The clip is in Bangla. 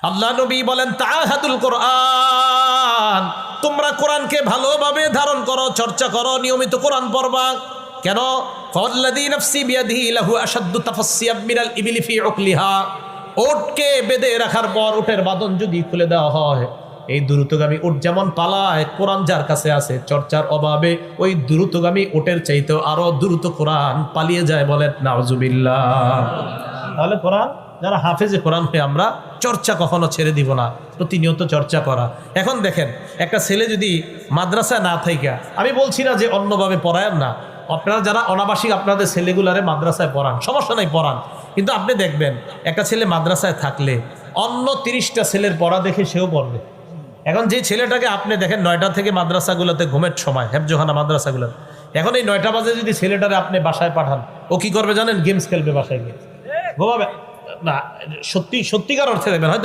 আল্লাহ নবী বলেন তাআহাদুল কোরআন, তোমরা কোরআনকে ভালোভাবে ধারণ করো, চর্চা করো, নিয়মিত কোরআন পড়বা। কেন? ফাল্লাযী নাফসি বিয়াদিহি লাহু আশাদ্দু তাফাসসিয়াম মিনাল ইবলি ফি উকলিহা। উটকে বেঁধে রাখার পর উটের বাঁধন যদি খুলে দেওয়া হয়, এই দ্রুতগামী উট যেমন পালায়, কোরআন যার কাছে আছে চর্চার অভাবে ওই দ্রুতগামী উটের চাইতেও আরো দ্রুত কোরআন পালিয়ে যায়। বলেন নাউজুবিল্লাহ। তাহলে কোরআন যারা হাফেজে কোরআন হয়ে আমরা চর্চা কখনো ছেড়ে দিব না, প্রতিনিয়ত চর্চা করা। এখন দেখেন, একটা ছেলে যদি মাদ্রাসায় না থাইকা, আমি বলছি না যে অন্যভাবে পড়ায়েন না, আপনারা যারা অনাবাসিক আপনাদের ছেলেগুলারে মাদ্রাসায় পড়ান, সমস্যা নাই, পড়ান। কিন্তু আপনি দেখবেন একটা ছেলে মাদ্রাসায় থাকলে অন্য 30টা ছেলের পড়া দেখে সেও পড়বে। এখন যে ছেলেটাকে আপনি দেখেন 9টা থেকে মাদ্রাসাগুলোতে ঘুমের সময়, হেফজোখানা মাদ্রাসাগুলো, এখন এই 9টা বাজে যদি ছেলেটারে আপনি বাসায় পাঠান, ও কি করবে জানেন? গেমস খেলবে বাসায় গিয়ে, ঘুমাবে না। সত্যিকার অর্থে দেখবেন হয়তো